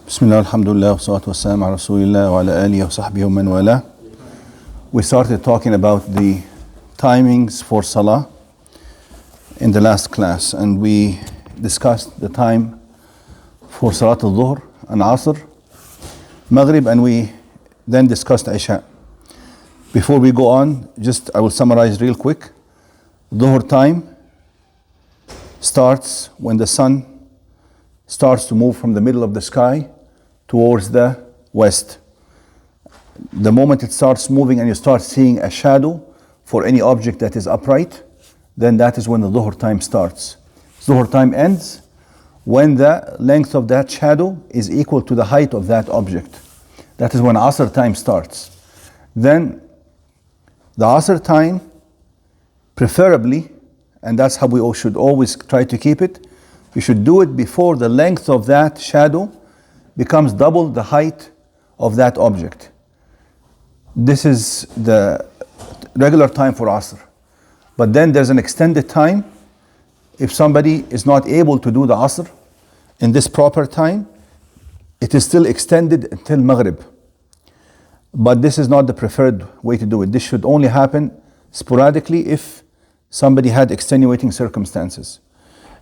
Bismillah, alhamdulillah, wa salatu wa salam ala rasulillah wa ala alihi wa sahbihi wa man wala. We started talking about the timings for salah in the last class, and we discussed the time for salat al-dhuhr and asr, maghrib, and we then discussed isha. Before we go on, I will summarize real quick. Dhuhr time starts when the sun starts to move from the middle of the sky towards the west. The moment it starts moving and you start seeing a shadow for any object that is upright, then that is when the dhuhr time starts. Dhuhr time ends when the length of that shadow is equal to the height of that object. That is when asr time starts. Then the asr time, preferably, and that's how we should always try to keep it, you should do it before the length of that shadow becomes double the height of that object. This is the regular time for asr. But then there's an extended time. If somebody is not able to do the asr in this proper time, it is still extended until maghrib. But this is not the preferred way to do it. This should only happen sporadically if somebody had extenuating circumstances.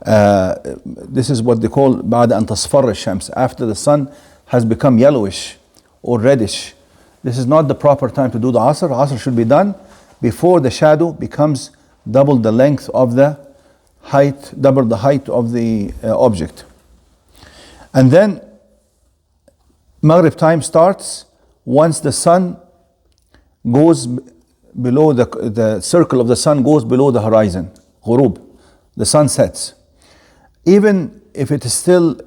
This is what they call بعد أن تصفر الشمس, after the sun has become yellowish or reddish. This is not the proper time to do the asr. Asr should be done before the shadow becomes double the length of the height, double the height of the object. And then maghrib time starts once the sun goes below the circle of the sun goes below the horizon. Ghurub, the sun sets. Even if it is still,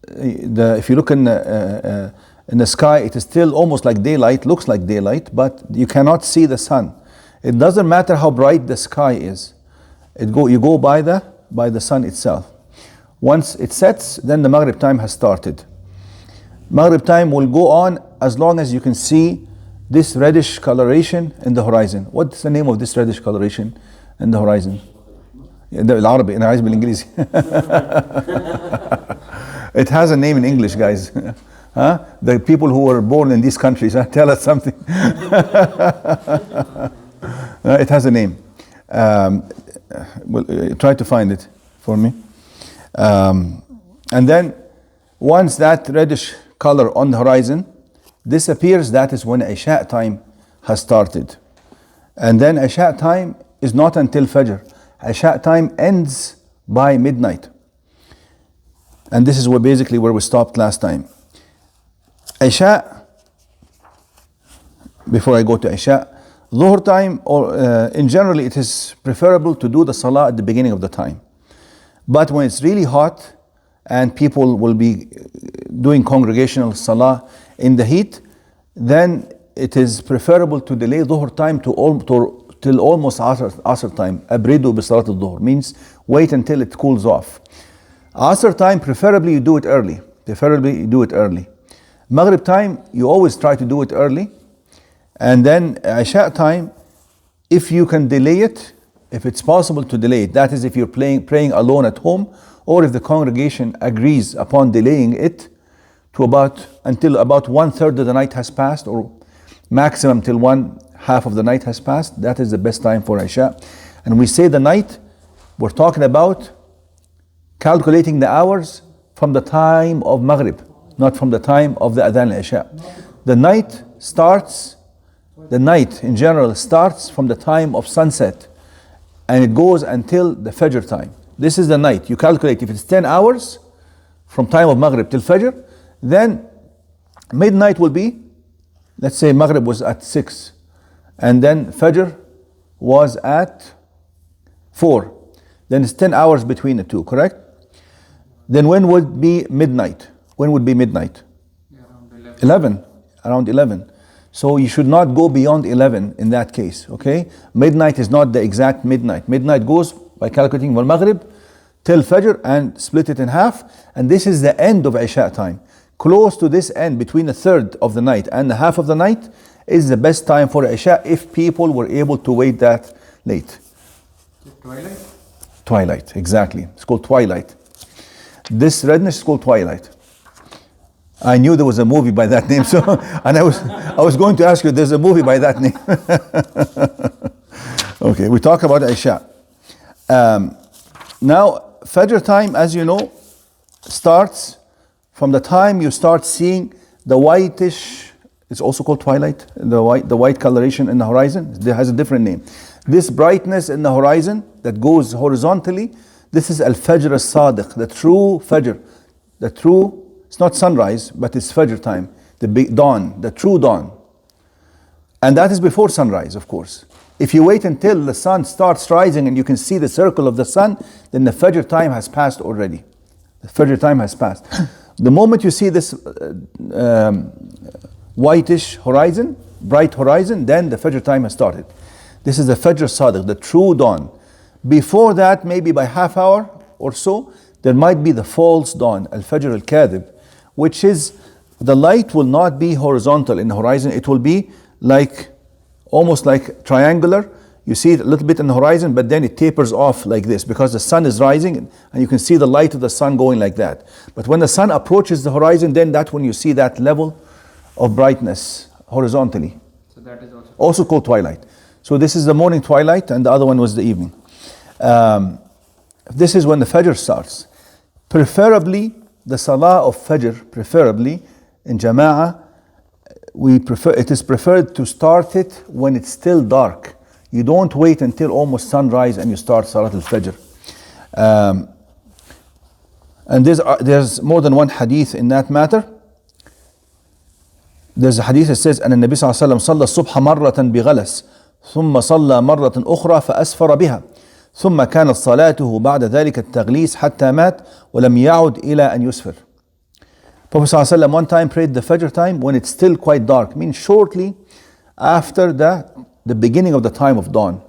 if you look in the sky, it is still almost like daylight, looks like daylight, but you cannot see the sun. It doesn't matter how bright the sky is. You go by the sun itself. Once it sets, then the maghrib time has started. Maghrib time will go on as long as you can see this reddish coloration in the horizon. What's the name of this reddish coloration in the horizon? العربي أنا عايز بالإنجليزي. It has a name in English, guys. Huh? The people who were born in these countries, tell us something. It has a name. Try to find it for me. And then once that reddish color on the horizon disappears, that is when Isha time has started. And then Isha time is not until Fajr. Isha time ends by midnight. And this is basically where we stopped last time. Isha, before I go to Isha, Dhuhr time, or in general, it is preferable to do the Salah at the beginning of the time. But when it's really hot and people will be doing congregational Salah in the heat, then it is preferable to delay Dhuhr time till almost Asr time. Abridu bi salat al-dhuhr means wait until it cools off. Asr time, preferably you do it early. Maghrib time, you always try to do it early. And then Isha time, if you can delay it, if it's possible to delay it, that is if you're praying alone at home, or if the congregation agrees upon delaying it to until about 1/3 of the night has passed, or maximum till 1/2 of the night has passed, that is the best time for Isha. And we say the night, we're talking about calculating the hours from the time of Maghrib, not from the time of the Adhan al-Isha. The night in general starts from the time of sunset and it goes until the Fajr time. This is the night. You calculate if it's 10 hours from time of Maghrib till Fajr, then midnight will be, let's say Maghrib was at 6 and then Fajr was at 4. Then it's 10 hours between the two, correct? Then when would be midnight? When would be midnight? Around 11. Around 11. So you should not go beyond 11 in that case, okay? Midnight is not the exact midnight. Midnight goes by calculating from Maghrib till Fajr and split it in half. And this is the end of Isha time. Close to this end, between a third of the night and the half of the night, is the best time for Isha if people were able to wait that late. Twilight? Twilight, exactly. It's called twilight. This redness is called twilight. I knew there was a movie by that name, so and I was going to ask you, there's a movie by that name. Okay, we talk about Isha. Now, Fajr time, as you know, starts from the time you start seeing the whitish, it's also called twilight, the white coloration in the horizon. It has a different name. This brightness in the horizon that goes horizontally, this is Al-Fajr As-Sadiq, the true Fajr. The true, it's not sunrise, but it's Fajr time, the big dawn, the true dawn. And that is before sunrise, of course. If you wait until the sun starts rising and you can see the circle of the sun, then the Fajr time has passed already. The Fajr time has passed. The moment you see this whitish horizon, bright horizon, then the Fajr time has started. This is the Fajr Sadiq, the true dawn. Before that, maybe by half hour or so, there might be the false dawn, Al-Fajr Al-Kadhib, which is the light will not be horizontal in the horizon. It will be like, almost like triangular. You see it a little bit in the horizon, but then it tapers off like this because the sun is rising and you can see the light of the sun going like that. But when the sun approaches the horizon, then that's when you see that level of brightness horizontally. So that is also called twilight. So this is the morning twilight and the other one was the evening. This is when the Fajr starts. Preferably, the Salah of Fajr, preferably in Jama'ah, it is preferred to start it when it's still dark. You don't wait until almost sunrise and you start Salat al-Fajr. And there's more than one hadith in that matter. There's a hadith that says, أن النبي صلى الله عليه وسلم صلى الصبح مرة بغلس ثم صلى مرة أخرى فأسفر بها ثم كانت صلاته بعد ذلك التغليس حتى مات ولم يعد إلى أن يسفر. Prophet صلى الله عليه وسلم one time prayed the Fajr time when it's still quite dark, means shortly after the beginning of the time of dawn.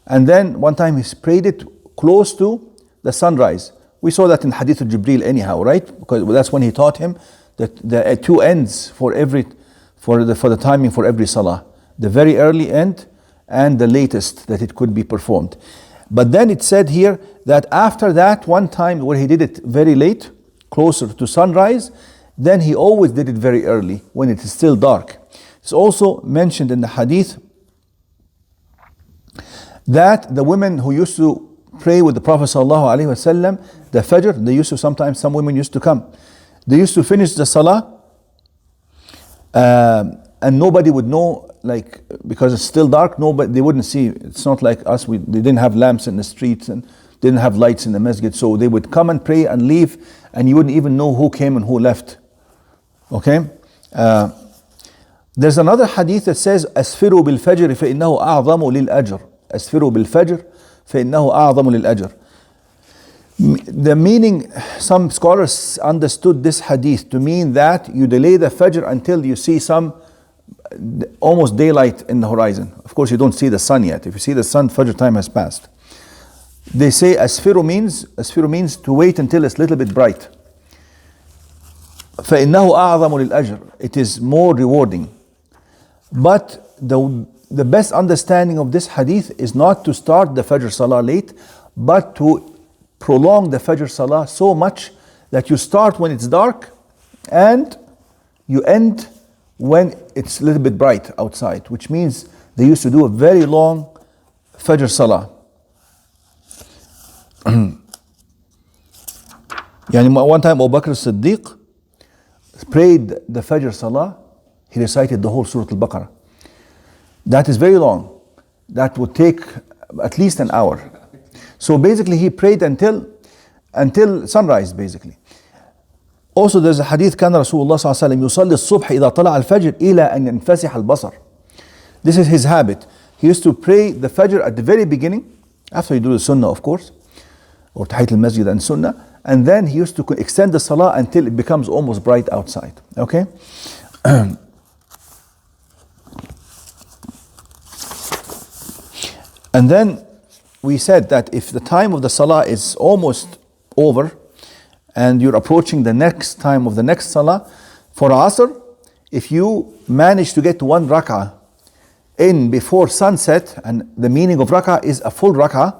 And then one time he prayed it close to the sunrise. We saw that in Hadith of Jibreel anyhow, right? Because that's when he taught him that the two ends for the timing for every salah. The very early end and the latest that it could be performed. But then it said here that after that one time where he did it very late, closer to sunrise, then he always did it very early when it is still dark. It's also mentioned in the hadith that the women who used to pray with the Prophet ﷺ, the Fajr, some women used to come. They used to finish the Salah and nobody would know, like, because it's still dark, they wouldn't see. It's not like us, they didn't have lamps in the streets and didn't have lights in the masjid, so they would come and pray and leave and you wouldn't even know who came and who left. Okay? There's another hadith that says, أسفروا بالفجر فإنه أعظم للأجر. أسفروا بالفجر فإنه أعظم للأجر. The meaning, some scholars understood this hadith to mean that you delay the Fajr until you see some almost daylight in the horizon. Of course, you don't see the sun yet. If you see the sun, Fajr time has passed. They say asfiru means to wait until it's a little bit bright. فإنه أعظم للأجر. It is more rewarding. But the best understanding of this hadith is not to start the Fajr Salah late, but to prolong the Fajr Salah so much that you start when it's dark and you end when it's a little bit bright outside, which means they used to do a very long Fajr Salah. One time Abu Bakr as-Siddiq prayed the Fajr Salah, he recited the whole Surah Al-Baqarah. That is very long. That would take at least an hour. So basically he prayed until sunrise basically. Also there's a hadith, كان رسول الله صلى الله عليه وسلم يصلي الصبح إذا طلع الفجر إلى أن ينفسح البصر. This is his habit. He used to pray the Fajr at the very beginning, after you do the Sunnah of course, or Tahiyat al-Masjid and Sunnah, and then he used to extend the Salah until it becomes almost bright outside. Okay? And then we said that if the time of the Salah is almost over and you're approaching the next time of the next Salah, for Asr, if you manage to get one rak'ah in before sunset, and the meaning of rak'ah is a full rak'ah,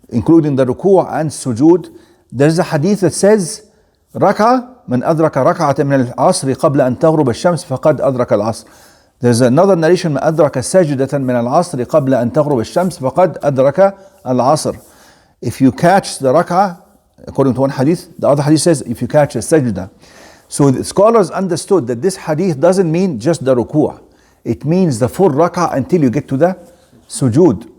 including the ruku' and sujood, there's a hadith that says rak'ah من أدرك ركعة من العصر قبل أن تغرب الشمس فقد أدرك العصر. There's another narration من أدرك سجدة من العصر قبل أن تغرب الشمس فقد أدرك العصر. If you catch the rak'ah, according to one hadith, the other hadith says if you catch a sajda. So the scholars understood that this hadith doesn't mean just the ruku'. It means the full rak'ah until you get to the sujood.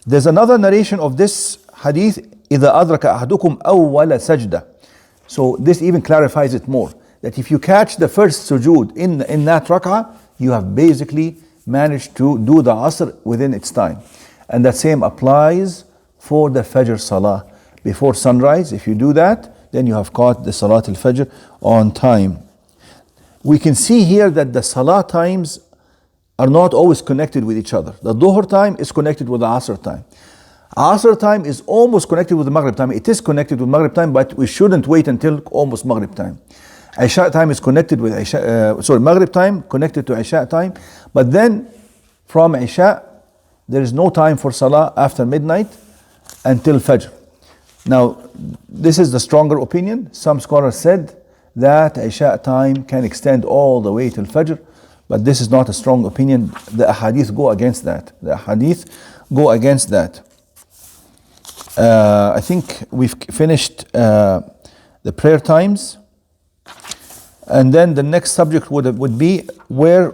There's another narration of this hadith, إذا أدرك أحدكم أول سجدة. So this even clarifies it more. That if you catch the first sujood in that rak'ah, you have basically managed to do the asr within its time. And that same applies for the Fajr Salah. Before sunrise, if you do that, then you have caught the Salat al-Fajr on time. We can see here that the Salah times are not always connected with each other. The Dhuhr time is connected with the Asr time. Asr time is almost connected with the Maghrib time. It is connected with Maghrib time, but we shouldn't wait until almost Maghrib time. Isha time is connected with Maghrib time, connected to Isha time. But then from Isha, there is no time for Salah after midnight until Fajr. Now, this is the stronger opinion. Some scholars said that Isha time can extend all the way till Fajr, but this is not a strong opinion. The ahadith go against that. I think we've finished the prayer times, and then the next subject would be where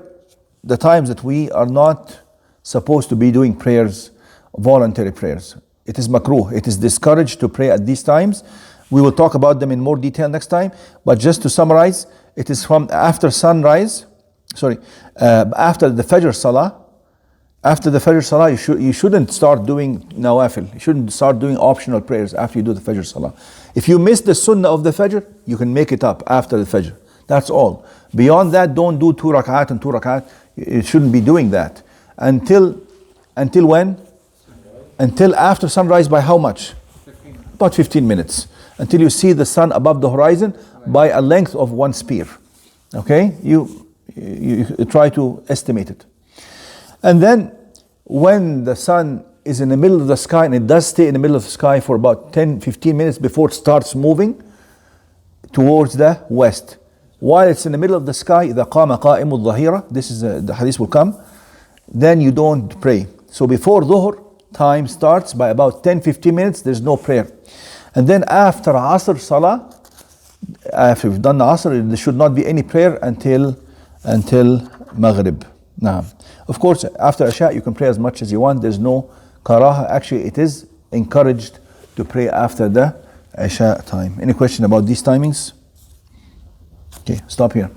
the times that we are not supposed to be doing prayers, voluntary prayers. It is makruh. It is discouraged to pray at these times. We will talk about them in more detail next time. But just to summarize, it is from after sunrise. After the Fajr Salah. After the Fajr Salah, you shouldn't start doing nawafil. You shouldn't start doing optional prayers after you do the Fajr Salah. If you miss the Sunnah of the Fajr, you can make it up after the Fajr. That's all. Beyond that, don't do 2 rak'at and 2 rak'at. You shouldn't be doing that. Until when? Until after sunrise by how much? 15. About 15 minutes. Until you see the sun above the horizon by a length of 1 spear. Okay? You try to estimate it. And then when the sun is in the middle of the sky, and it does stay in the middle of the sky for about 10-15 minutes before it starts moving towards the west. While it's in the middle of the sky, إِذَا قَامَ قَائِمُ الظَّهِيرَةِ, this is the hadith will come, then you don't pray. So before Dhuhr, time starts by about 10-15 minutes, there's no prayer. And then after Asr Salah, after you've done the Asr, there should not be any prayer until Maghrib. Now, of course, after Isha, you can pray as much as you want. There's no karaha. Actually, it is encouraged to pray after the Isha time. Any question about these timings? Okay, stop here.